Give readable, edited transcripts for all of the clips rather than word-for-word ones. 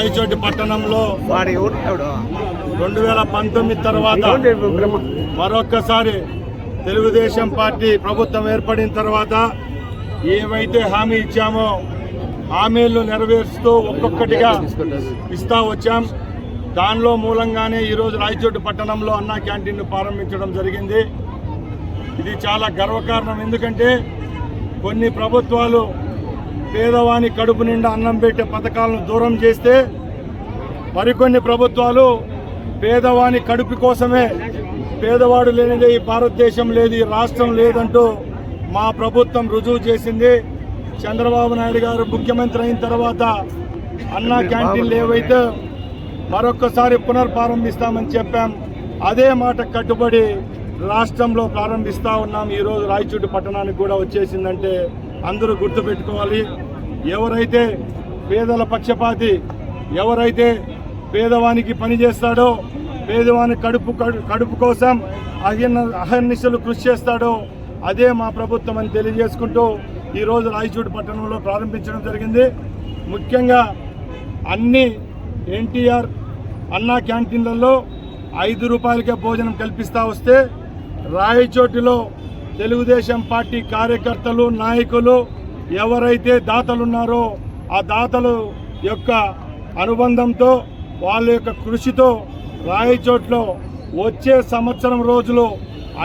రాయచోటి పట్టణంలో 2019 తర్వాత మరొక్కసారి తెలుగుదేశం పార్టీ ప్రభుత్వం ఏర్పడిన తర్వాత ఏవైతే హామీ ఇచ్చామో హామీలను నెరవేరుస్తూ ఒక్కొక్కటిగా ఇస్తా వచ్చాం. దానిలో మూలంగానే ఈరోజు రాయచోటి పట్టణంలో అన్నా క్యాంటీన్ను ప్రారంభించడం జరిగింది. ఇది చాలా గర్వకారణం. ఎందుకంటే కొన్ని ప్రభుత్వాలు పేదవాని కడుపు నిండా అన్నం పెట్టే పథకాలను దూరం చేస్తే మరికొన్ని ప్రభుత్వాలు పేదవాని కడుపు కోసమే పేదవాడు లేనిదే ఈ భారతదేశం లేదు, ఈ రాష్ట్రం లేదంటూ మా ప్రభుత్వం రుజువు చేసింది. చంద్రబాబు నాయుడు గారు ముఖ్యమంత్రి అయిన తర్వాత అన్నా క్యాంటీన్లు ఏవైతే మరొక్కసారి పునర్ప్రారంభిస్తామని చెప్పాం, అదే మాట కట్టుబడి రాష్ట్రంలో ప్రారంభిస్తూ ఉన్నాం. ఈరోజు రాయచోటి పట్టణానికి కూడా వచ్చేసిందంటే అందరూ గుర్తుపెట్టుకోవాలి. ఎవరైతే పేదల పక్షపాతి, ఎవరైతే పేదవానికి పని చేస్తాడో, పేదవాని కడుపు కోసం అహర్నిశలు కృషి చేస్తాడో అదే మా ప్రభుత్వం అని తెలియజేసుకుంటూ ఈరోజు రాయచోటి పట్టణంలో ప్రారంభించడం జరిగింది. ముఖ్యంగా అన్ని ఎన్టీఆర్ అన్నా క్యాంటీన్లలో 5 రూపాయలకే భోజనం కల్పిస్తూ వస్తే రాయచోటిలో తెలుగుదేశం పార్టీ కార్యకర్తలు, నాయకులు ఎవరైతే దాతలున్నారో ఆ దాతలు యొక్క అనుబంధంతో వాళ్ళ యొక్క కృషితో రాయచోట్లో వచ్చే సంవత్సరం రోజులు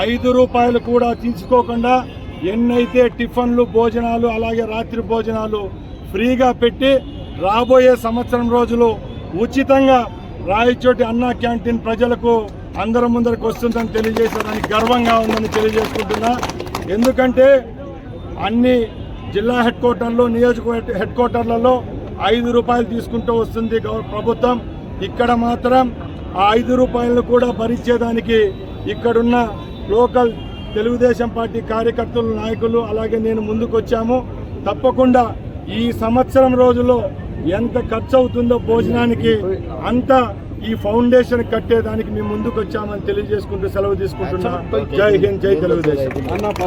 5 రూపాయలు కూడా తీసుకోకుండా ఎన్నైతే టిఫిన్లు, భోజనాలు అలాగే రాత్రి భోజనాలు ఫ్రీగా పెట్టి రాబోయే సంవత్సరం రోజులు ఉచితంగా రాయచోటి అన్నా క్యాంటీన్ ప్రజలకు అందరి ముందరికి వస్తుందని తెలియజేసేదానికి గర్వంగా ఉందని తెలియజేసుకుంటున్నా. ఎందుకంటే అన్ని జిల్లా హెడ్ క్వార్టర్లు, నియోజకవర్గ హెడ్ క్వార్టర్లలో 5 రూపాయలు తీసుకుంటూ వస్తుంది ప్రభుత్వం. ఇక్కడ మాత్రం ఆ 5 రూపాయలను కూడా భరించేదానికి ఇక్కడున్న లోకల్ తెలుగుదేశం పార్టీ కార్యకర్తలు, నాయకులు అలాగే నేను ముందుకు వచ్చాము. తప్పకుండా ఈ సంవత్సరం రోజుల్లో ఎంత ఖర్చు అవుతుందో భోజనానికి అంత ఈ ఫౌండేషన్ కట్టేదానికి మేము ముందుకు వచ్చామని తెలియజేసుకుంటూ సెలవు తీసుకుంటున్నా. జై హింద్, జై తెలుగుదేశం.